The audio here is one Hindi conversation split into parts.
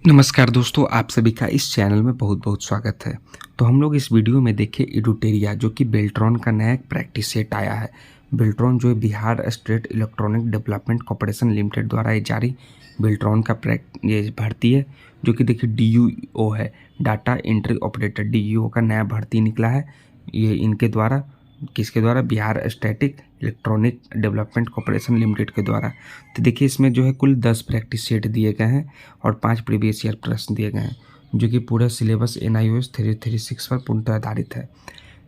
नमस्कार दोस्तों, आप सभी का इस चैनल में बहुत बहुत स्वागत है। तो हम लोग इस वीडियो में देखें एडुटेरिया, जो कि बेल्ट्रॉन का नया एक प्रैक्टिस सेट आया है। बेल्ट्रॉन जो है Bihar state electronic development corporation limited द्वारा ये जारी बेल्ट्रॉन का ये भर्ती है, जो कि देखिए DUO है, डाटा एंट्री ऑपरेटर। DUO का नया भर्ती निकला है। ये इनके द्वारा, किसके द्वारा? Bihar static electronic development corporation limited के द्वारा। तो देखिए इसमें जो है कुल 10 प्रैक्टिस सेट दिए गए हैं और 5 प्रीवियस ईयर प्रश्न दिए गए हैं, जो कि पूरा सिलेबस NIOS 336 पर पूर्णतः आधारित है।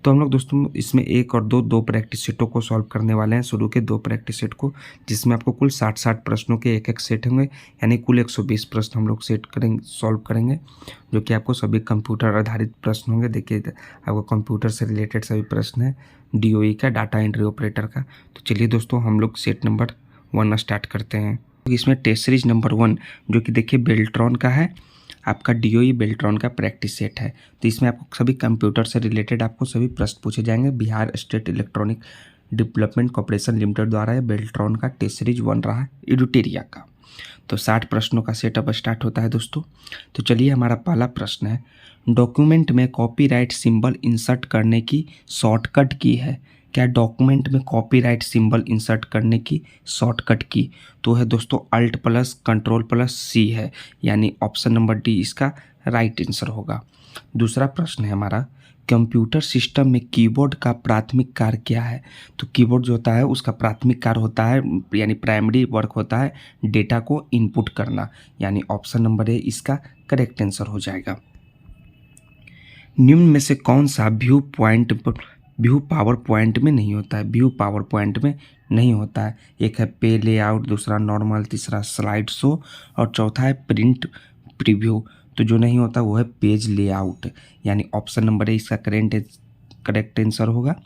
तो हम लोग दोस्तों इसमें एक और दो प्रैक्टिस सेटों को सॉल्व करने वाले हैं, शुरू के 2 प्रैक्टिस सेट को, जिसमें आपको कुल 60 प्रश्नों के एक सेट होंगे, यानी कुल 120 प्रश्न हम लोग सॉल्व करेंगे, जो कि आपको सभी कंप्यूटर आधारित प्रश्न होंगे। देखिए आपको कंप्यूटर से रिलेटेड सभी प्रश्न है, DOE का, डाटा एंट्री ऑपरेटर का। तो चलिए दोस्तों हम लोग सेट नंबर 1 स्टार्ट करते हैं। इसमें टेस्ट सीरीज नंबर 1, जो कि देखिए बेल्ट्रॉन का है, आपका DOE बेल्ट्रॉन का प्रैक्टिस सेट है। तो इसमें आपको सभी कंप्यूटर से रिलेटेड आपको सभी प्रश्न पूछे जाएंगे। Bihar state electronic development corporation limited द्वारा ये बेल्ट्रॉन का टेस्ट सीरीज 1 रहा है एडुटेरिया का। तो 60 प्रश्नों का सेटअप स्टार्ट होता है दोस्तों। तो चलिए हमारा पहला प्रश्न है, डॉक्यूमेंट में कॉपीराइट सिंबल इंसर्ट करने की शॉर्टकट की है। क्या डॉक्यूमेंट में कॉपीराइट सिंबल इंसर्ट करने की शॉर्टकट की? तो है दोस्तों Alt+Ctrl+C है, यानी ऑप्शन नंबर डी इसका राइट आंसर होगा। दूसरा प्रश्न है हमारा, कंप्यूटर सिस्टम में कीबोर्ड का प्राथमिक कार्य क्या है? तो कीबोर्ड जो होता है उसका प्राथमिक कार्य होता है, यानी प्राइमरी वर्क होता है डेटा को इनपुट करना, यानी ऑप्शन नंबर ए इसका करेक्ट आंसर हो जाएगा। निम्न में से कौन सा व्यू पावर पॉइंट में नहीं होता है? व्यू पावर पॉइंट में नहीं होता है। एक है पे लेआउट, दूसरा नॉर्मल, तीसरा स्लाइड शो और चौथा है प्रिंट प्रीव्यू। तो जो नहीं होता वो है पेज लेआउट, यानी ऑप्शन नंबर ए इसका करेक्ट आंसर होगा।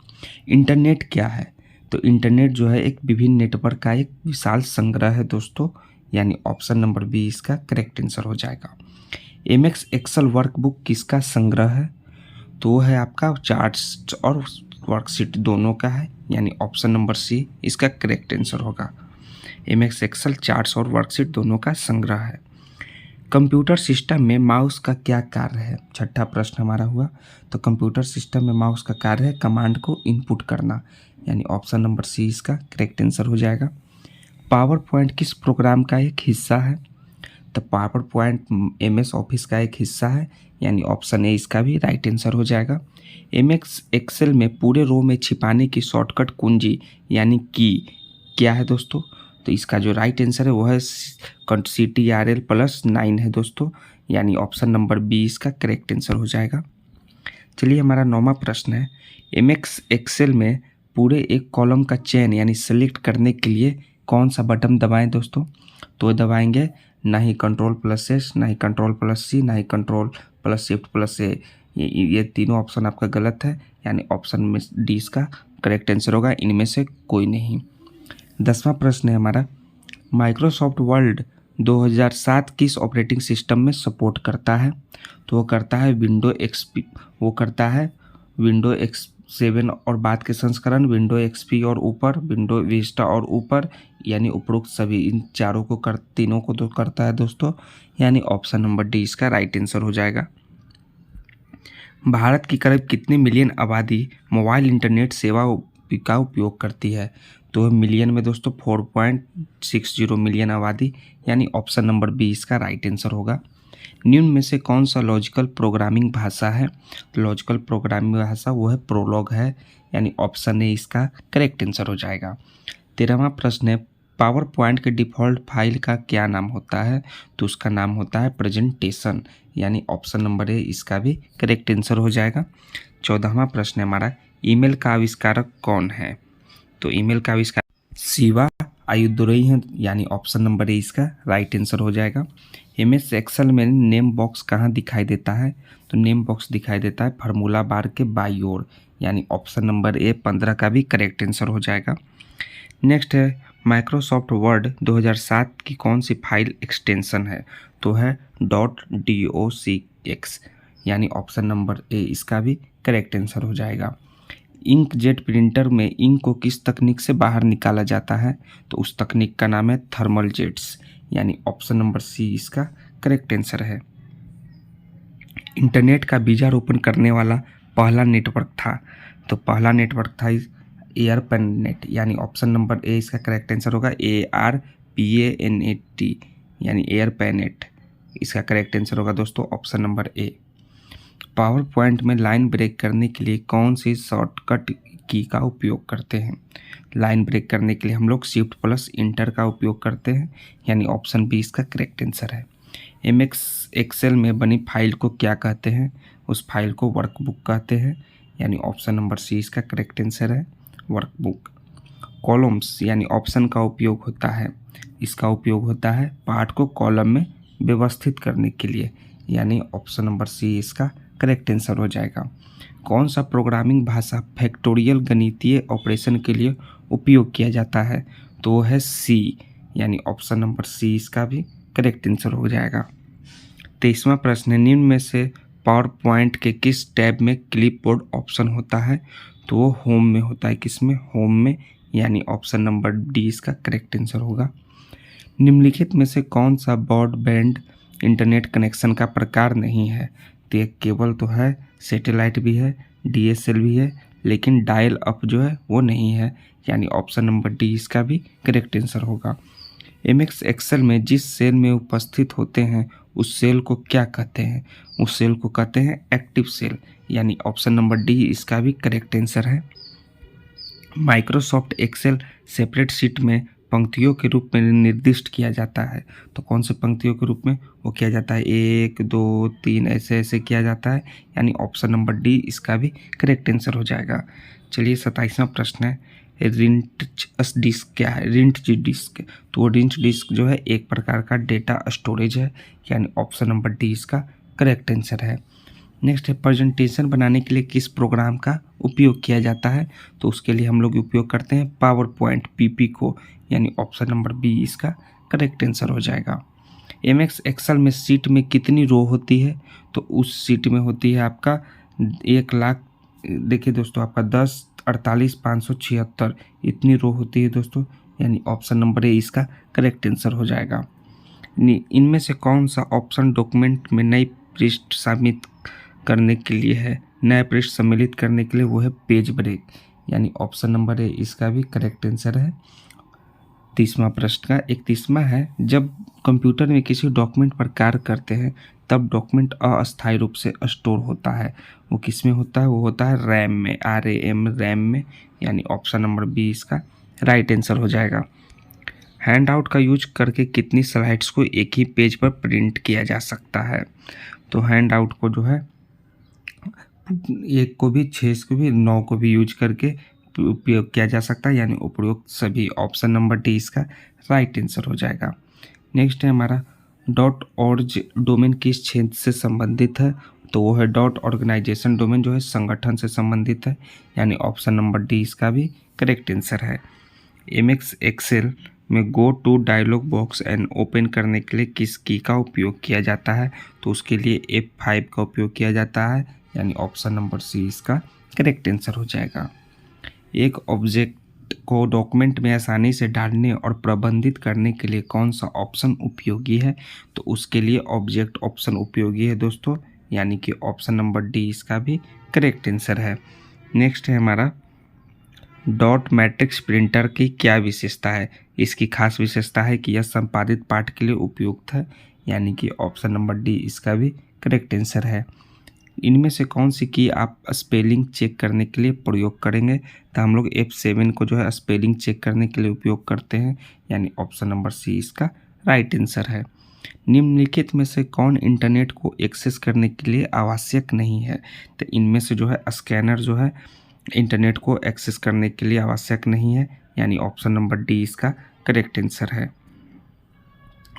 इंटरनेट क्या है? तो इंटरनेट जो है एक विभिन्न नेटवर्क का एक विशाल संग्रह है दोस्तों, यानी ऑप्शन नंबर बी इसका करेक्ट आंसर हो जाएगा। MS एक्सेल वर्कबुक किसका संग्रह है? तो है आपका चार्ट्स और वर्कशीट दोनों का है, यानी ऑप्शन नंबर सी इसका करेक्ट आंसर होगा। MS एक्सेल चार्ट्स और वर्कशीट दोनों का संग्रह है। कंप्यूटर सिस्टम में माउस का क्या कार्य है? छठा प्रश्न हमारा हुआ। तो कंप्यूटर सिस्टम में माउस का कार्य है कमांड को इनपुट करना, यानी ऑप्शन नंबर सी इसका करेक्ट आंसर हो जाएगा। पावर पॉइंट किस प्रोग्राम का एक हिस्सा है? तो पावर पॉइंट MS ऑफिस का एक हिस्सा है, यानी ऑप्शन ए इसका भी राइट आंसर हो जाएगा। MS एक्सेल में पूरे रो में छिपाने की शॉर्टकट कुंजी यानी की क्या है दोस्तों? तो इसका जो राइट आंसर है वो है CTRL+9 है दोस्तों, यानी ऑप्शन नंबर बी इसका करेक्ट आंसर हो जाएगा। चलिए हमारा 9वां प्रश्न है, MS एक्सेल में पूरे एक कॉलम का चयन यानी सेलेक्ट करने के लिए कौन सा बटन दबाएं दोस्तों? तो दबाएंगे ना ही Ctrl+S, ना ही Ctrl+C, ना ही Ctrl+Shift+A। ये तीनों ऑप्शन आपका गलत है, यानी ऑप्शन में डी इसका करेक्ट आंसर होगा, इनमें से कोई नहीं। 10वां प्रश्न है हमारा, माइक्रोसॉफ्ट वर्ड 2007 किस ऑपरेटिंग सिस्टम में सपोर्ट करता है? तो वो करता है विंडो X7 और बाद के संस्करण, विंडो XP और ऊपर, विंडो विस्टा और ऊपर, यानी उपरोक्त सभी इन तीनों को तो करता है दोस्तों, यानी ऑप्शन नंबर डी इसका राइट आंसर हो जाएगा। भारत की करीब कितने मिलियन आबादी मोबाइल इंटरनेट सेवा का उपयोग करती है? तो मिलियन में दोस्तों 4.60 मिलियन आबादी, यानी ऑप्शन नंबर बी इसका राइट आंसर होगा। निम्न में से कौन सा लॉजिकल प्रोग्रामिंग भाषा है? तो लॉजिकल प्रोग्रामिंग भाषा वो है प्रोलॉग है, यानी ऑप्शन ए इसका करेक्ट आंसर हो जाएगा। 13वां प्रश्न है, पावर पॉइंट के डिफ़ॉल्ट फाइल का क्या नाम होता है? तो उसका नाम होता है प्रेजेंटेशन, यानी ऑप्शन नंबर ए इसका भी करेक्ट आंसर हो जाएगा। 14वां प्रश्न है हमारा, ईमेल का आविष्कारक कौन है? तो ईमेल का आविष्कार शिवा आयुदुरई है, यानी ऑप्शन नंबर ए इसका राइट आंसर हो जाएगा। MS एक्सेल में नेम बॉक्स कहाँ दिखाई देता है? तो नेम बॉक्स दिखाई देता है फार्मूला बार के बाईं ओर, यानी ऑप्शन नंबर ए 15 का भी करेक्ट आंसर हो जाएगा। नेक्स्ट है, माइक्रोसॉफ्ट वर्ड 2007 की कौन सी फाइल एक्सटेंशन है? तो है .docx, यानी ऑप्शन नंबर ए इसका भी करेक्ट आंसर हो जाएगा। इंकजेट प्रिंटर में इंक को किस तकनीक से बाहर निकाला जाता है? तो उस तकनीक का नाम है थर्मल जेट्स, यानी ऑप्शन नंबर सी इसका करेक्ट आंसर है। इंटरनेट का बीजारोपण करने वाला पहला नेटवर्क था, तो पहला नेटवर्क था एआरपैनेट, यानी ऑप्शन नंबर ए इसका करेक्ट आंसर होगा। ARPANET यानी एयरपैनेट इसका करेक्ट आंसर होगा दोस्तों ऑप्शन नंबर ए। पावर पॉइंट में लाइन ब्रेक करने के लिए कौन सी शॉर्टकट की का उपयोग करते हैं? लाइन ब्रेक करने के लिए हम लोग शिफ्ट प्लस इंटर का उपयोग करते हैं, यानी ऑप्शन बी इसका करेक्ट आंसर है। MS एक्सेल में बनी फाइल को क्या कहते हैं? उस फाइल को वर्कबुक कहते हैं, यानी ऑप्शन नंबर सी इसका करेक्ट आंसर है, वर्कबुक। कॉलम्स यानी ऑप्शन का उपयोग होता है, इसका उपयोग होता है पाठ को कॉलम में व्यवस्थित करने के लिए, यानी ऑप्शन नंबर सी इसका करेक्ट आंसर हो जाएगा। कौन सा प्रोग्रामिंग भाषा फैक्टोरियल गणितीय ऑपरेशन के लिए उपयोग किया जाता है? तो वो है सी, यानी ऑप्शन नंबर सी इसका भी करेक्ट आंसर हो जाएगा। 23वां प्रश्न है, निम्न में से पावर पॉइंट के किस टैब में क्लिपबोर्ड ऑप्शन होता है? तो वो होम में होता है। किसमें? होम में, यानी ऑप्शन नंबर डी इसका करेक्ट आंसर होगा। निम्नलिखित में से कौन सा ब्रॉडबैंड इंटरनेट कनेक्शन का प्रकार नहीं है? तो एक केबल तो है, सैटेलाइट भी है, DSL भी है, लेकिन डायल अप जो है वो नहीं है, यानी ऑप्शन नंबर डी इसका भी करेक्ट आंसर होगा। MS एक्सेल में जिस सेल में उपस्थित होते हैं उस सेल को क्या कहते हैं? उस सेल को कहते हैं एक्टिव सेल, यानी ऑप्शन नंबर डी इसका भी करेक्ट आंसर है। माइक्रोसॉफ्ट एक्सेल सेपरेट शीट में पंक्तियों के रूप में निर्दिष्ट किया जाता है, तो कौन से पंक्तियों के रूप में वो किया जाता है? 1 2 3 ऐसे ऐसे किया जाता है, यानी ऑप्शन नंबर डी इसका भी करेक्ट आंसर हो जाएगा। चलिए 27वां प्रश्न है, रिंच डिस्क क्या है? रिंच डिस्क, तो रिंच डिस्क जो है एक प्रकार का डेटा स्टोरेज है, यानी ऑप्शन नंबर डी इसका करेक्ट आंसर है। नेक्स्ट है, प्रेजेंटेशन बनाने के लिए किस प्रोग्राम का उपयोग किया जाता है? तो उसके लिए हम लोग उपयोग करते हैं पावर पॉइंट PP को, यानी ऑप्शन नंबर बी इसका करेक्ट आंसर हो जाएगा। MS एक्सेल में सीट में कितनी रो होती है? तो उस सीट में होती है आपका 1,00,000, देखिए दोस्तों आपका 10 48 576 इतनी रो होती है दोस्तों, यानी ऑप्शन नंबर ए इसका करेक्ट आंसर हो जाएगा। इनमें से कौन सा ऑप्शन डॉक्यूमेंट में नई पृष्ठ शामिल करने के लिए है? नया पृष्ठ सम्मिलित करने के लिए वो है पेज ब्रेक, यानी ऑप्शन नंबर ए इसका भी करेक्ट आंसर है। 30वां प्रश्न का 31वां है, जब कंप्यूटर में किसी डॉक्यूमेंट पर कार्य करते हैं तब डॉक्यूमेंट अस्थायी रूप से स्टोर होता है, वो किस में होता है? वो होता है रैम में, RAM रैम में, यानी ऑप्शन नंबर बी इसका राइट आंसर हो जाएगा। हैंड आउट का यूज करके कितनी स्लाइड्स को एक ही पेज पर प्रिंट किया जा सकता है? तो हैंड आउट को जो है 1 को भी, 6 को भी, 9 को भी यूज करके उपयोग किया जा सकता है, यानी उपयुक्त सभी, ऑप्शन नंबर डी इसका राइट आंसर हो जाएगा। नेक्स्ट है हमारा .org डोमेन किस क्षेत्र से संबंधित है? तो वो है .ऑर्गेनाइजेशन डोमेन जो है संगठन से संबंधित है, यानी ऑप्शन नंबर डी इसका भी करेक्ट आंसर है। MS एक्सेल में go to dialog box and open करने के लिए किस की का उपयोग किया जाता है? तो उसके लिए F5 का उपयोग किया जाता है, यानी ऑप्शन नंबर सी इसका करेक्ट आंसर हो जाएगा। एक ऑब्जेक्ट को डॉक्यूमेंट में आसानी से डालने और प्रबंधित करने के लिए कौन सा ऑप्शन उपयोगी है? तो उसके लिए ऑब्जेक्ट ऑप्शन उपयोगी है दोस्तों, यानी कि ऑप्शन नंबर डी इसका भी करेक्ट आंसर है। नेक्स्ट है हमारा डॉट मैट्रिक्स प्रिंटर की क्या विशेषता है? इसकी खास विशेषता है कि यह संपादित पाठ के लिए उपयुक्त है, यानी कि ऑप्शन नंबर डी इसका भी करेक्ट आंसर है। इनमें से कौन सी की आप स्पेलिंग चेक करने के लिए प्रयोग करेंगे? तो हम लोग F7 को जो है स्पेलिंग चेक करने के लिए उपयोग करते हैं, यानी ऑप्शन नंबर सी इसका राइट आंसर है। निम्नलिखित में से कौन इंटरनेट को एक्सेस करने के लिए आवश्यक नहीं है? तो इनमें से जो है स्कैनर जो है इंटरनेट को एक्सेस करने के लिए आवश्यक नहीं है, यानी ऑप्शन नंबर डी इसका करेक्ट आंसर है।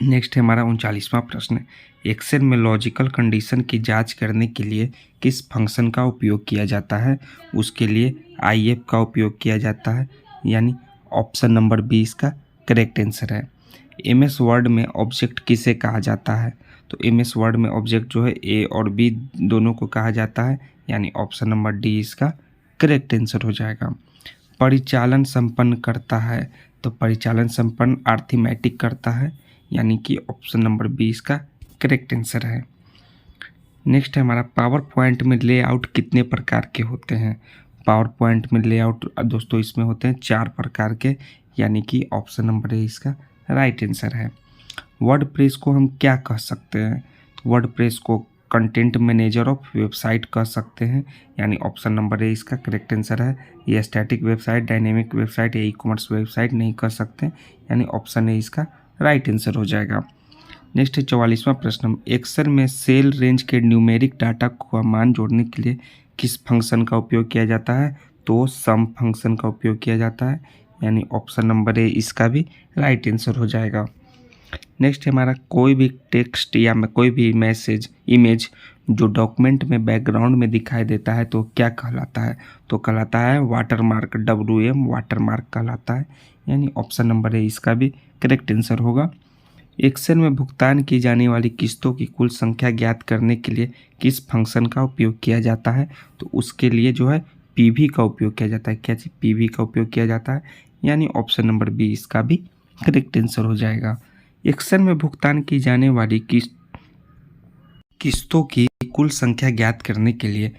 नेक्स्ट है हमारा 39वां प्रश्न, एक्सेल में लॉजिकल कंडीशन की जांच करने के लिए किस फंक्शन का उपयोग किया जाता है? उसके लिए IF का उपयोग किया जाता है, यानी ऑप्शन नंबर बी इसका करेक्ट आंसर है। MS वर्ड में ऑब्जेक्ट किसे कहा जाता है? तो MS वर्ड में ऑब्जेक्ट जो है A और B दोनों को कहा जाता है, यानी ऑप्शन नंबर डी इसका करेक्ट आंसर हो जाएगा। परिचालन संपन्न करता है, तो परिचालन संपन्न अर्थमेटिक करता है, यानी कि ऑप्शन नंबर बी इसका करेक्ट आंसर है। नेक्स्ट है हमारा पावर पॉइंट में लेआउट कितने प्रकार के होते हैं। पावर पॉइंट में लेआउट दोस्तों इसमें होते हैं 4 प्रकार के, यानी कि ऑप्शन नंबर ए इसका राइट आंसर है। वर्डप्रेस को हम क्या कह सकते हैं। वर्डप्रेस को कंटेंट मैनेजर ऑफ वेबसाइट कह सकते हैं, यानी ऑप्शन नंबर ए इसका करेक्ट आंसर है। ये स्टैटिक वेबसाइट, डायनेमिक वेबसाइट या ई कॉमर्स वेबसाइट नहीं कह सकते, यानी ऑप्शन ए इसका राइट आंसर हो जाएगा। नेक्स्ट है 44वां प्रश्न, एक्सेल में सेल रेंज के न्यूमेरिक डाटा को मान जोड़ने के लिए किस फंक्शन का उपयोग किया जाता है। तो सम फंक्शन का उपयोग किया जाता है, यानी ऑप्शन नंबर ए इसका भी राइट आंसर हो जाएगा। नेक्स्ट है हमारा कोई भी टेक्स्ट या कोई भी मैसेज इमेज जो डॉक्यूमेंट में बैकग्राउंड में दिखाई देता है तो क्या कहलाता है। तो कहलाता है वाटरमार्क, WM वाटरमार्क कहलाता है, यानी ऑप्शन नंबर ए इसका भी करेक्ट आंसर होगा। एक्सेल में भुगतान की जाने वाली किस्तों की कुल संख्या ज्ञात करने के लिए किस फंक्शन का उपयोग किया जाता है। तो उसके लिए जो है पीवी का उपयोग किया जाता है। क्या चीज़ पीवी का उपयोग किया जाता है, यानी ऑप्शन नंबर बी इसका भी करेक्ट आंसर हो जाएगा। एक्सेल में भुगतान की जाने वाली किस्तों की कुल संख्या ज्ञात करने के लिए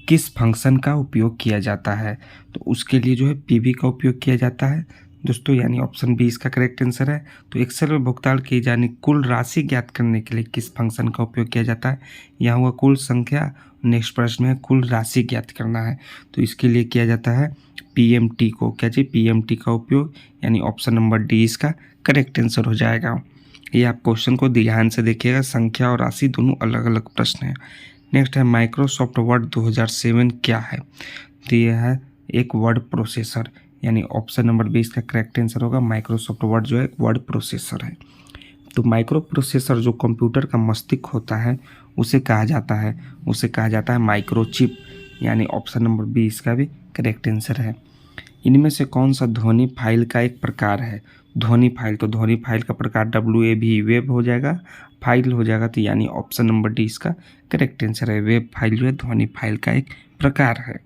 किस फंक्शन का उपयोग किया जाता है। तो उसके लिए जो है पीवी का उपयोग किया जाता है दोस्तों, यानी ऑप्शन बी इसका करेक्ट आंसर है। तो एक्सेल में भुगतान की जाने कुल राशि ज्ञात करने के लिए किस फंक्शन का उपयोग किया जाता है। यहाँ हुआ कुल संख्या, नेक्स्ट प्रश्न में कुल राशि ज्ञात करना है, तो इसके लिए किया जाता है PMT को। क्या चाहिए PMT का उपयोग, यानी ऑप्शन नंबर डी इसका करेक्ट आंसर हो जाएगा। ये आप क्वेश्चन को ध्यान से देखिएगा, संख्या और राशि दोनों अलग अलग प्रश्न हैं। नेक्स्ट है माइक्रोसॉफ्ट वर्ड 2007 क्या है। तो यह है एक वर्ड प्रोसेसर, यानी ऑप्शन नंबर बी इसका करेक्ट आंसर होगा। माइक्रोसॉफ्ट वर्ड जो है एक वर्ड प्रोसेसर है। तो माइक्रो प्रोसेसर जो कंप्यूटर का मस्तिष्क होता है उसे कहा जाता है माइक्रोचिप, यानी ऑप्शन नंबर बी इसका भी करेक्ट आंसर है। इनमें से कौन सा ध्वनि फाइल का एक प्रकार है। ध्वनि फाइल, तो ध्वनि फाइल का प्रकार WAV वेब हो जाएगा, फाइल हो जाएगा, तो यानी ऑप्शन नंबर डी इसका करेक्ट आंसर है। वेब फाइल जो है ध्वनि फाइल का एक प्रकार है।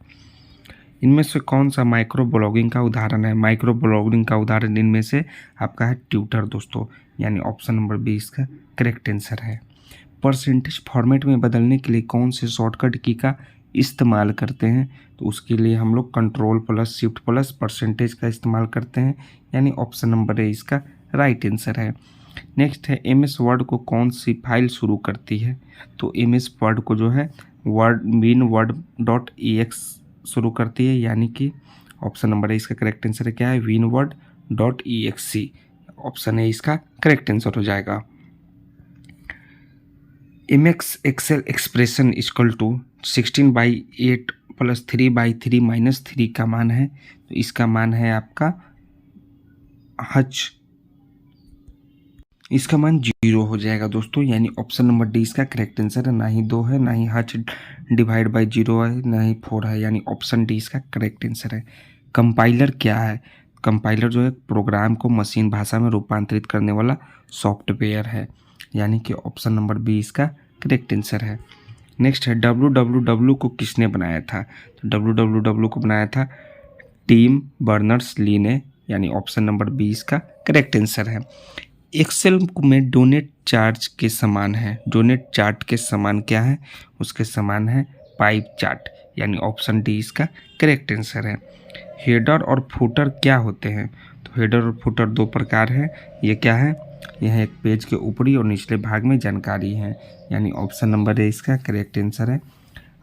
इनमें से कौन सा माइक्रो ब्लॉगिंग का उदाहरण है। माइक्रो ब्लॉगिंग का उदाहरण इनमें से आपका है ट्विटर दोस्तों, यानी ऑप्शन नंबर बी इसका करेक्ट आंसर है। परसेंटेज फॉर्मेट में बदलने के लिए कौन से शॉर्टकट की का इस्तेमाल करते हैं। तो उसके लिए हम लोग Ctrl+Shift+% का इस्तेमाल करते हैं, यानी ऑप्शन नंबर ए इसका राइट आंसर है। नेक्स्ट है MS वर्ड को कौन सी फाइल शुरू करती है। तो MS वर्ड को जो है winword.ex शुरू करती है, यानी कि ऑप्शन नंबर ए इसका करेक्ट आंसर है क्या है winword.exe, ऑप्शन ए इसका करेक्ट आंसर हो जाएगा। MX Excel expression equal to 16/8 + 3/3 - 3 का मान है। तो इसका मान है आपका इसका मान 0 हो जाएगा दोस्तों, यानी ऑप्शन नंबर डी इसका करेक्ट आंसर है। ना ही 2 है, ना ही H/0 है, ना ही 4 है, यानी ऑप्शन डी इसका करेक्ट आंसर है। कंपाइलर क्या है। कंपाइलर जो है प्रोग्राम को मशीन भाषा में रूपांतरित करने वाला सॉफ्टवेयर है, यानी कि ऑप्शन नंबर बी इसका करेक्ट आंसर है। नेक्स्ट है www को किसने बनाया था। तो www को बनाया था टिम बर्नर्स-ली ने, यानी ऑप्शन नंबर बी इसका करेक्ट आंसर है। एक्सेल में डोनेट चार्ट के समान है। डोनेट चार्ट के समान क्या है, उसके समान है पाइप चार्ट, यानी ऑप्शन डी इसका करेक्ट आंसर है। हेडर और फुटर क्या होते हैं। तो हेडर और फुटर 2 प्रकार हैं। ये क्या है, यह एक पेज के ऊपरी और निचले भाग में जानकारी है, यानी ऑप्शन नंबर ए इसका करेक्ट आंसर है।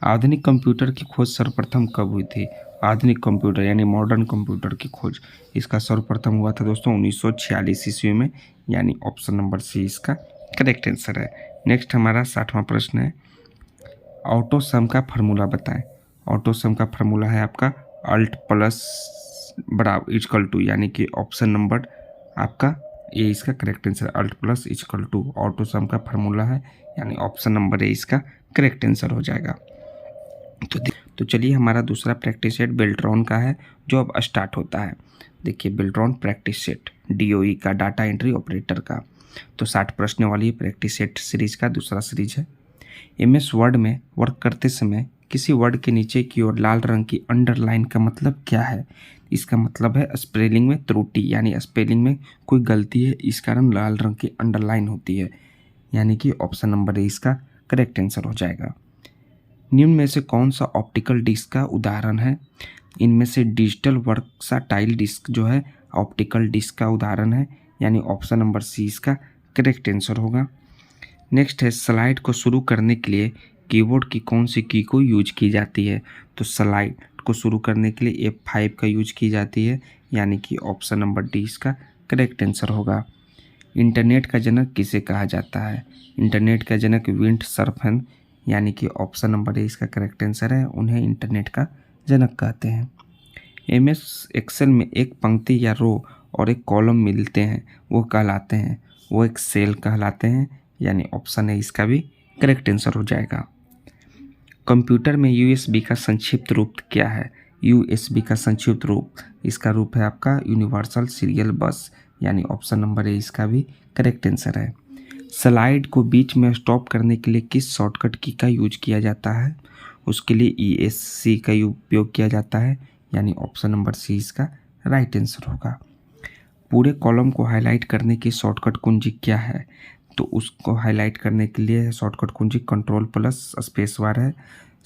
आधुनिक कंप्यूटर की खोज सर्वप्रथम कब हुई थी। आधुनिक कंप्यूटर यानी मॉडर्न कंप्यूटर की खोज इसका सर्वप्रथम हुआ था दोस्तों 1946 ईस्वी में, यानी ऑप्शन नंबर सी इसका करेक्ट आंसर है। नेक्स्ट हमारा 60वां प्रश्न है, ऑटो सम का फार्मूला बताएं। ऑटो सम का फार्मूला है आपका Alt+ = यानी कि ऑप्शन नंबर आपका ए इसका करेक्ट आंसर। Alt+ = ऑटो सम का फार्मूला है, यानी ऑप्शन नंबर ए इसका करेक्ट आंसर हो जाएगा। तो चलिए हमारा दूसरा प्रैक्टिस सेट बेल्ट्रॉन का है, जो अब स्टार्ट होता है। देखिए बेल्ट्रॉन प्रैक्टिस सेट DOE का, डाटा एंट्री ऑपरेटर का। तो 60 प्रश्न वाली प्रैक्टिस सेट सीरीज का दूसरा सीरीज है। MS वर्ड में वर्क करते समय किसी वर्ड के नीचे की ओर लाल रंग की अंडरलाइन का मतलब क्या है। इसका मतलब है स्पेलिंग में त्रुटि, यानी स्पेलिंग में कोई गलती है, इस कारण लाल रंग की अंडरलाइन होती है, यानी कि ऑप्शन नंबर ए इसका करेक्ट आंसर हो जाएगा। निम्न में से कौन सा ऑप्टिकल डिस्क का उदाहरण है? इनमें से डिजिटल वर्सटाइल डिस्क जो है ऑप्टिकल डिस्क का उदाहरण है, यानी ऑप्शन नंबर सी इसका करेक्ट आंसर होगा। नेक्स्ट है, स्लाइड को शुरू करने के लिए कीबोर्ड की कौन सी की को यूज की जाती है? तो स्लाइड को शुरू करने के लिए F5 का यूज की जाती है, यानी कि ऑप्शन नंबर डी इसका करेक्ट आंसर होगा। इंटरनेट का जनक किसे कहा जाता है? इंटरनेट का जनक विंड सर्फन, यानी कि ऑप्शन नंबर ए इसका करेक्ट आंसर है, उन्हें इंटरनेट का जनक कहते हैं। MS एक्सेल में एक पंक्ति या रो और एक कॉलम मिलते हैं, वो कहलाते हैं, वो एक सेल कहलाते हैं, यानी ऑप्शन ए इसका भी करेक्ट आंसर हो जाएगा। कंप्यूटर में USB का संक्षिप्त रूप क्या है? USB का संक्षिप्त रूप, इसका रूप है आपका यूनिवर्सल सीरियल बस, यानी ऑप्शन नंबर ए इसका भी करेक्ट आंसर है। स्लाइड को बीच में स्टॉप करने के लिए किस शॉर्टकट की का यूज किया जाता है? उसके लिए ESC का उपयोग किया जाता है, यानी ऑप्शन नंबर सी इसका राइट आंसर होगा। पूरे कॉलम को हाईलाइट करने की शॉर्टकट कुंजी क्या है? तो उसको हाईलाइट करने के लिए शॉर्टकट कुंजी कंट्रोल प्लस स्पेस बार है,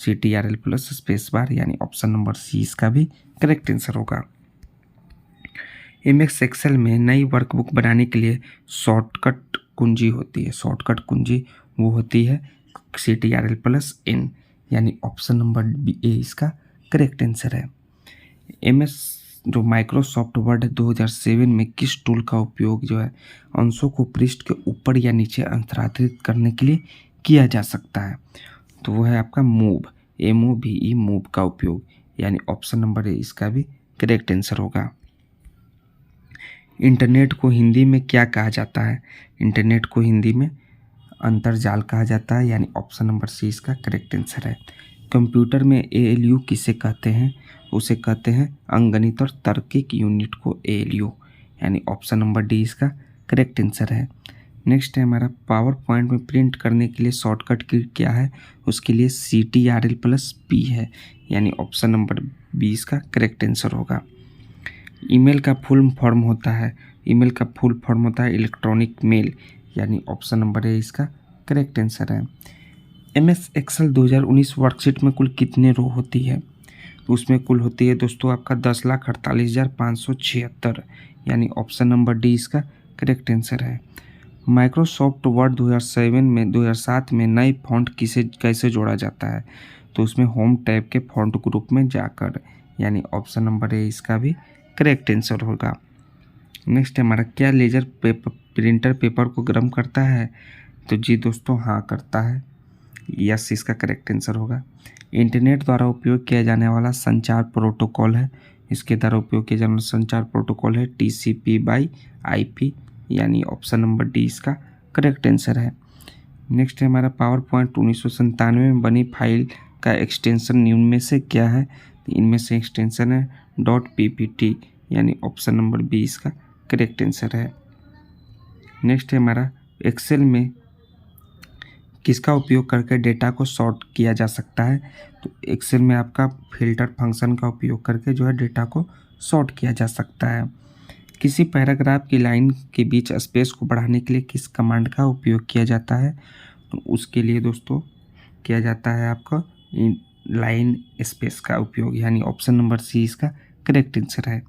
CTRL प्लस स्पेस बार, यानी ऑप्शन नंबर सी इसका भी करेक्ट आंसर होगा। MS एक्सेल में नई वर्कबुक बनाने के लिए शॉर्टकट कुंजी होती है, शॉर्टकट कुंजी वो होती है CTRL प्लस N, यानी ऑप्शन नंबर ए इसका करेक्ट आंसर है। MS जो माइक्रोसॉफ्ट वर्ड 2007 में किस टूल का उपयोग जो है अंशों को पृष्ठ के ऊपर या नीचे स्थानांतरित करने के लिए किया जा सकता है? तो वो है आपका मूव, MOVE मूव का उपयोग, यानी ऑप्शन नंबर ए इसका भी करेक्ट आंसर होगा। इंटरनेट को हिंदी में क्या कहा जाता है? इंटरनेट को हिंदी में अंतर्जाल कहा जाता है, यानी ऑप्शन नंबर सी इसका करेक्ट आंसर है। कंप्यूटर में ALU किसे कहते हैं? उसे कहते हैं अंकगणित और तार्किक यूनिट को ALU, यानी ऑप्शन नंबर डी इसका करेक्ट आंसर है। नेक्स्ट है हमारा, पावर पॉइंट में प्रिंट करने के लिए शॉर्टकट की क्या है? उसके लिए CTRL प्लस P है, यानी ऑप्शन नंबर बी इसका करेक्ट आंसर होगा। ईमेल का फुल फॉर्म होता है, ईमेल का फुल फॉर्म होता है इलेक्ट्रॉनिक मेल, यानी ऑप्शन नंबर ए इसका करेक्ट आंसर है। MS एक्सेल 2019 वर्कशीट में कुल कितने रो होती है? उसमें कुल होती है दोस्तों आपका 10,48,576, यानी ऑप्शन नंबर डी इसका करेक्ट आंसर है। माइक्रोसॉफ्ट वर्ड 2007 में नई फॉन्ट कैसे जोड़ा जाता है? तो उसमें होम टैब के फॉन्ट ग्रुप में जाकर, यानी ऑप्शन नंबर ए इसका भी करेक्ट आंसर होगा। नेक्स्ट हमारा, क्या लेजर प्रिंटर पेपर को गर्म करता है? तो जी दोस्तों हाँ करता है, यस इसका करेक्ट आंसर होगा। इंटरनेट द्वारा उपयोग किया जाने वाला संचार प्रोटोकॉल है, इसके द्वारा उपयोग किया जाने वाला संचार प्रोटोकॉल है TCP/IP, यानी ऑप्शन नंबर डी इसका करेक्ट आंसर है। नेक्स्ट है हमारा, पावर पॉइंट 1997 में बनी फाइल का एक्सटेंशन निम्न में से क्या है? इनमें से एक्सटेंशन है .ppt, यानी ऑप्शन नंबर बी इसका करेक्ट आंसर है। नेक्स्ट है हमारा, एक्सेल में किसका उपयोग करके डेटा को सॉर्ट किया जा सकता है? तो एक्सेल में आपका फिल्टर फंक्शन का उपयोग करके जो है डेटा को सॉर्ट किया जा सकता है। किसी पैराग्राफ की लाइन के बीच स्पेस को बढ़ाने के लिए किस कमांड का उपयोग किया जाता है? तो उसके लिए दोस्तों किया जाता है आपका लाइन स्पेस का उपयोग, यानी ऑप्शन नंबर सी इसका करेक्ट आंसर है।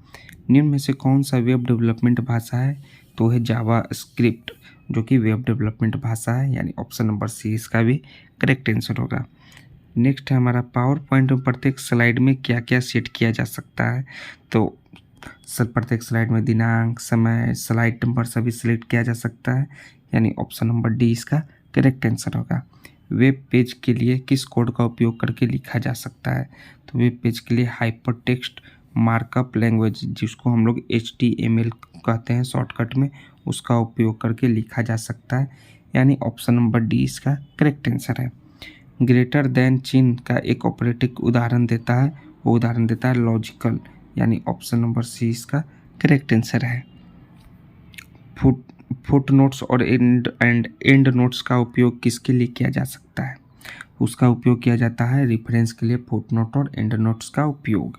निम्न में से कौन सा वेब डेवलपमेंट भाषा है? तो है जावा स्क्रिप्ट, जो कि वेब डेवलपमेंट भाषा है, यानी ऑप्शन नंबर सी इसका भी करेक्ट आंसर होगा। नेक्स्ट है हमारा, पावर पॉइंट में प्रत्येक स्लाइड में क्या क्या सेट किया जा सकता है? तो प्रत्येक स्लाइड में दिनांक, समय, स्लाइड नंबर सभी सिलेक्ट किया जा सकता है, यानी ऑप्शन नंबर डी इसका करेक्ट आंसर होगा। वेब पेज के लिए किस कोड का उपयोग करके लिखा जा सकता है? तो वेब पेज के लिए हाइपरटेक्स्ट मार्कअप लैंग्वेज, जिसको हम लोग HTML कहते हैं शॉर्टकट में, उसका उपयोग करके लिखा जा सकता है, यानी ऑप्शन नंबर डी इसका करेक्ट आंसर है। ग्रेटर देन चिन्ह का एक ऑपरेटिव उदाहरण देता है, वो उदाहरण देता है लॉजिकल, यानी ऑप्शन नंबर सी इसका करेक्ट आंसर है। फुट नोट्स और एंड नोट्स का उपयोग किसके लिए किया जा सकता है? उसका उपयोग किया जाता है रेफरेंस के लिए फुट नोट और एंड नोट्स का उपयोग,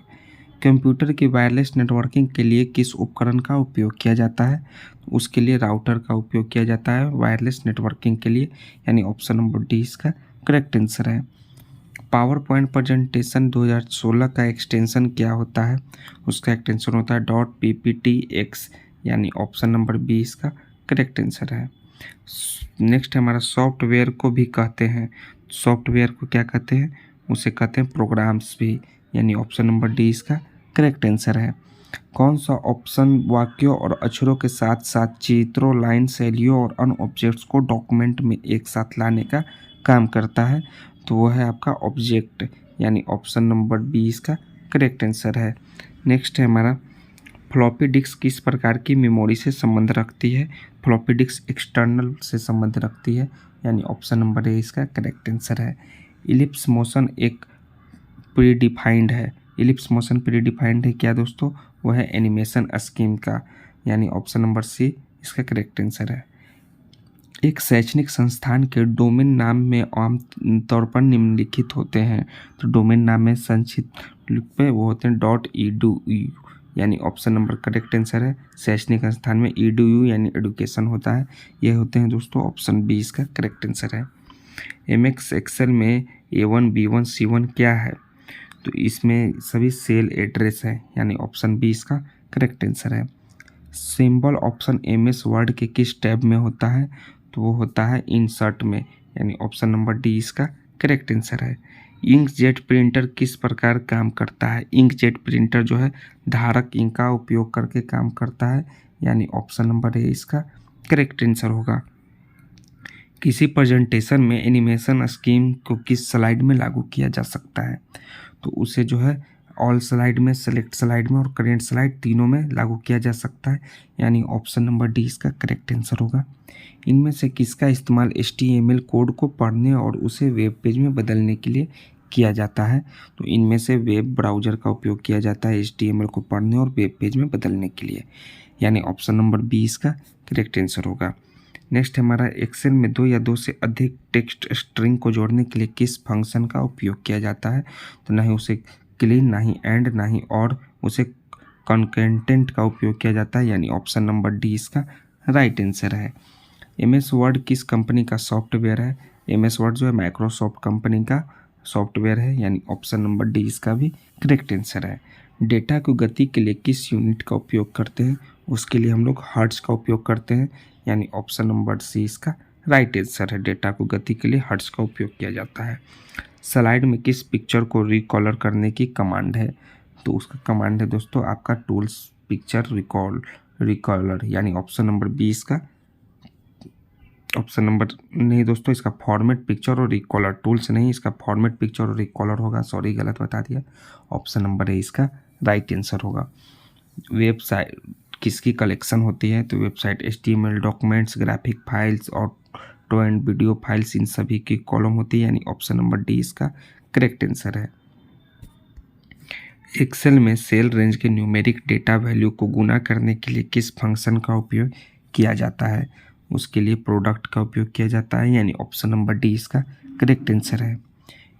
कंप्यूटर की वायरलेस नेटवर्किंग के लिए किस उपकरण का उपयोग किया जाता है? उसके लिए राउटर का उपयोग किया जाता है वायरलेस नेटवर्किंग के लिए, यानी ऑप्शन नंबर डी इसका करेक्ट आंसर है। पावर पॉइंट प्रेजेंटेशन 2016 का एक्सटेंशन क्या होता है? उसका एक्सटेंशन होता है .pptx, यानी ऑप्शन नंबर बी इसका करेक्ट आंसर है। नेक्स्ट हमारा सॉफ्टवेयर को भी कहते हैं, सॉफ्टवेयर को क्या कहते हैं? उसे कहते हैं प्रोग्राम्स भी, यानी ऑप्शन नंबर डी इसका करेक्ट आंसर है। कौन सा ऑप्शन वाक्यों और अक्षरों के साथ साथ चित्रों, लाइन शैलियों और अन्य ऑब्जेक्ट्स को डॉक्यूमेंट में एक साथ लाने का काम करता है? तो वो है आपका ऑब्जेक्ट, यानी ऑप्शन नंबर बी इसका करेक्ट आंसर है। नेक्स्ट है हमारा फ्लॉपी डिस्क किस प्रकार की मेमोरी से संबंध रखती है? फ्लॉपी डिस्क एक्सटर्नल से संबंध रखती है, यानी ऑप्शन नंबर ए इसका करेक्ट आंसर है। इलिप्स मोशन एक प्रीडिफाइंड है, इलिप्स मोशन प्रीडिफाइंड है क्या दोस्तों? वो है एनिमेशन स्कीम का, यानी ऑप्शन नंबर सी इसका करेक्ट आंसर है। एक शैक्षणिक संस्थान के डोमेन नाम में आम तौर पर निम्नलिखित होते हैं, तो डोमेन नाम में संक्षिप्त रूप में वो होते हैं .edu, यानी ऑप्शन नंबर करेक्ट आंसर है। शैक्षणिक संस्थान में edu यानी एडुकेशन होता है, ये होते हैं दोस्तों ऑप्शन बी इसका करेक्ट आंसर है। एमएक्स एक्सेल में A1 B1 C1 क्या है? तो इसमें सभी सेल एड्रेस है, यानी ऑप्शन बी इसका करेक्ट आंसर है। सिंबल ऑप्शन एमएस वर्ड के किस टैब में होता है? तो वो होता है इंसर्ट में, यानी ऑप्शन नंबर डी इसका करेक्ट आंसर है। इंकजेट प्रिंटर किस प्रकार काम करता है? इंकजेट प्रिंटर जो है धारक इंक का उपयोग करके काम करता है, यानी ऑप्शन नंबर ए इसका करेक्ट आंसर होगा। किसी प्रेजेंटेशन में एनिमेशन स्कीम को किस स्लाइड में लागू किया जा सकता है? तो उसे जो है ऑल स्लाइड में, सेलेक्ट स्लाइड में और करेंट स्लाइड तीनों में लागू किया जा सकता है, यानी ऑप्शन नंबर डी इसका करेक्ट आंसर होगा। इनमें से किसका इस्तेमाल HTML कोड को पढ़ने और उसे वेब पेज में बदलने के लिए किया जाता है? तो इनमें से वेब ब्राउज़र का उपयोग किया जाता है HTML को पढ़ने और वेब पेज में बदलने के लिए, यानी ऑप्शन नंबर बी इसका करेक्ट आंसर होगा। नेक्स्ट हमारा एक्सेल में 2 या 2 से अधिक टेक्स्ट स्ट्रिंग को जोड़ने के लिए किस फंक्शन का उपयोग किया जाता है? तो ना ही उसे क्लीन, ना ही एंड, ना ही और, उसे कॉन्केटेंट का उपयोग किया जाता है, यानी ऑप्शन नंबर डी इसका राइट आंसर है। MS वर्ड किस कंपनी का सॉफ्टवेयर है? MS वर्ड जो है माइक्रोसॉफ्ट कंपनी का सॉफ्टवेयर है, यानी ऑप्शन नंबर डी इसका भी करेक्ट आंसर है। डेटा को गति के लिए किस यूनिट का उपयोग करते हैं? उसके लिए हम लोग हर्ट्ज का उपयोग करते हैं, यानी ऑप्शन नंबर सी इसका राइट आंसर है। डेटा को गति के लिए हर्ट्ज का उपयोग किया जाता है। स्लाइड में किस पिक्चर को रिकॉलर करने की कमांड है? तो उसका कमांड है दोस्तों आपका टूल्स पिक्चर रिकॉलर, यानी ऑप्शन नंबर बी इसका ऑप्शन नंबर नहीं दोस्तों, इसका फॉर्मेट पिक्चर और रिकॉलर, टूल्स नहीं, इसका फॉर्मेट पिक्चर और रिकॉलर होगा, सॉरी गलत बता दिया। ऑप्शन नंबर ए इसका राइट आंसर होगा। वेबसाइट किसकी कलेक्शन होती है? तो website HTML documents, graphic files, audio and video files, इन सभी की कॉलम होती है, यानी ऑप्शन नंबर डी इसका करेक्ट आंसर है। एक्सेल में सेल रेंज के न्यूमेरिक डेटा वैल्यू को गुना करने के लिए किस फंक्शन का उपयोग किया जाता है? उसके लिए प्रोडक्ट का उपयोग किया जाता है, यानी ऑप्शन नंबर डी इसका करेक्ट आंसर है।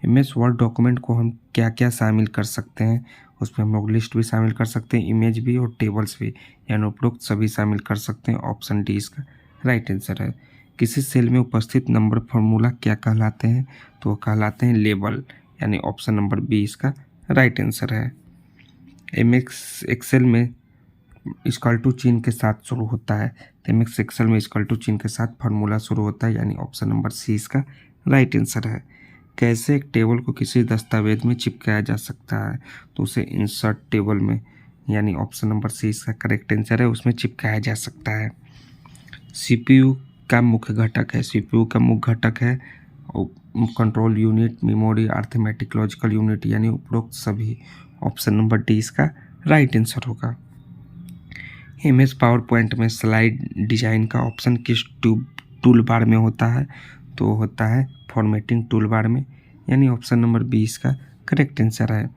MS वर्ड डॉक्यूमेंट को हम क्या क्या शामिल कर सकते हैं? उसमें हम लोग लिस्ट भी शामिल कर सकते हैं, इमेज भी और टेबल्स भी, यानी उपरोक्त सभी शामिल कर सकते हैं, ऑप्शन डी इसका राइट आंसर है। किसी सेल में उपस्थित नंबर फार्मूला क्या कहलाते हैं? तो वो कहलाते हैं लेबल, यानी ऑप्शन नंबर बी इसका राइट आंसर है। MX एक्सेल में इक्वल टू चिन्ह के साथ शुरू होता है, तो MX एक्सेल में इक्वल टू चिन्ह के साथ फार्मूला शुरू होता है, यानी ऑप्शन नंबर सी इसका राइट आंसर है। कैसे एक टेबल को किसी दस्तावेज में चिपकाया जा सकता है? तो उसे इंसर्ट टेबल में, यानी ऑप्शन नंबर सी इसका करेक्ट आंसर है, उसमें चिपकाया जा सकता है। CPU का मुख्य घटक है, CPU का मुख्य घटक है control unit, memory, arithmetic, logical unit, यानी उपरोक्त सभी, ऑप्शन नंबर डी इसका राइट आंसर होगा। MS पावर पॉइंट में स्लाइड डिजाइन का ऑप्शन किस टूल बार में होता है? तो होता है फॉर्मेटिंग टूल बार में, यानी ऑप्शन नंबर बी इसका करेक्ट आंसर है।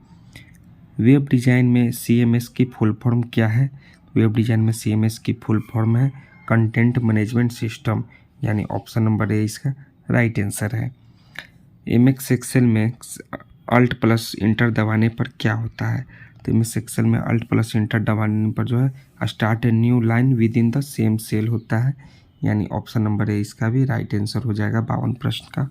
वेब डिज़ाइन में CMS की फुल फॉर्म क्या है? वेब डिज़ाइन में CMS की फुल फॉर्म है कंटेंट मैनेजमेंट सिस्टम, यानी ऑप्शन नंबर ए इसका राइट आंसर है। MX एक्सेल में अल्ट प्लस इंटर दबाने पर क्या होता है? तो एम एस एक्सेल में अल्ट प्लस इंटर दबाने पर जो है start a new line with in the same cell होता है, यानी ऑप्शन नंबर ए इसका भी राइट आंसर हो जाएगा 52 प्रश्न का।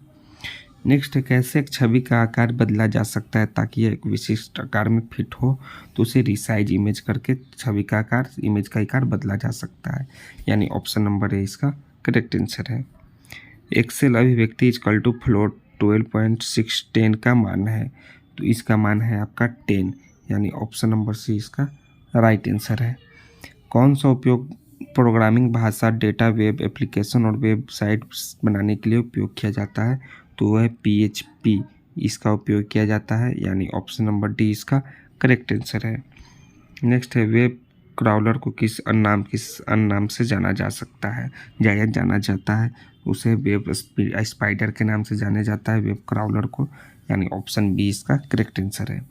नेक्स्ट है, कैसे एक छवि का आकार बदला जा सकता है ताकि यह एक विशिष्ट आकार में फिट हो, तो उसे रिसाइज इमेज करके छवि का आकार, इमेज का आकार बदला जा सकता है, यानी ऑप्शन नंबर ए इसका करेक्ट आंसर है। एक्सेल अभिव्यक्ति इक्वल टू फ्लोट 12.610 का मान है, तो इसका मान है आपका 10, यानी ऑप्शन नंबर सी इसका राइट आंसर है। कौन सा उपयोग प्रोग्रामिंग भाषा डेटा वेब एप्लीकेशन और वेबसाइट बनाने के लिए उपयोग किया जाता है, तो वह PHP इसका उपयोग किया जाता है, यानी ऑप्शन नंबर डी इसका करेक्ट आंसर है। नेक्स्ट है, वेब क्राउलर को किस अन्य नाम से जाना जाता है, उसे वेब स्पाइडर के नाम से जाना जाता है वेब क्राउलर को, यानी ऑप्शन बी इसका करेक्ट आंसर है।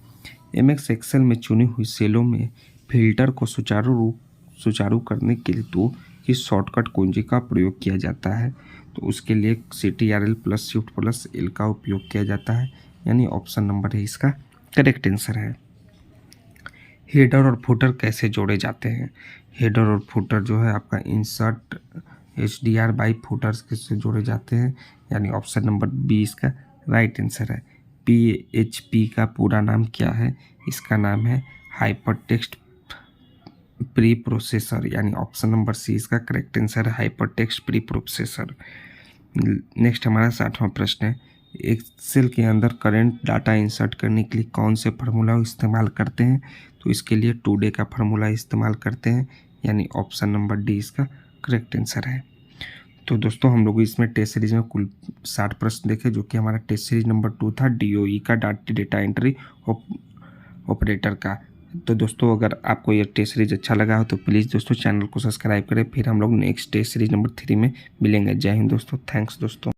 MS एक्सेल में चुनी हुई सेलों में फिल्टर को सुचारू करने के लिए तो किस शॉर्टकट कुंजी का प्रयोग किया जाता है, तो उसके लिए CTRL plus shift plus L का उपयोग किया जाता है, यानी ऑप्शन नंबर है इसका करेक्ट आंसर है। हेडर और फुटर कैसे जोड़े जाते हैं, हेडर और फुटर जो है आपका इंसर्ट HDR बाई फुटर्स किससे जोड़े जाते हैं, यानी ऑप्शन नंबर बी इसका राइट आंसर है। PHP का पूरा नाम क्या है, इसका नाम है हाइपरटेक्स्ट प्री प्रोसेसर, यानी ऑप्शन नंबर सी इसका करेक्ट आंसर है, हाइपरटेक्स्ट प्री प्रोसेसर। नेक्स्ट हमारा 60वां प्रश्न है, एक्सेल के अंदर करंट डाटा इंसर्ट करने के लिए कौन से फार्मूला इस्तेमाल करते हैं, तो इसके लिए टुडे का फार्मूला इस्तेमाल करते हैं, यानी ऑप्शन नंबर डी इसका करेक्ट आंसर है। तो दोस्तों हम लोग इसमें टेस्ट सीरीज में कुल 60 प्रश्न देखे, जो कि हमारा टेस्ट सीरीज नंबर 2 था DOE का, डेटा एंट्री ऑपरेटर का। तो दोस्तों अगर आपको ये टेस्ट सीरीज अच्छा लगा हो तो प्लीज़ दोस्तों चैनल को सब्सक्राइब करें, फिर हम लोग नेक्स्ट टेस्ट सीरीज नंबर 3 में मिलेंगे। जय हिंद दोस्तों, थैंक्स दोस्तों।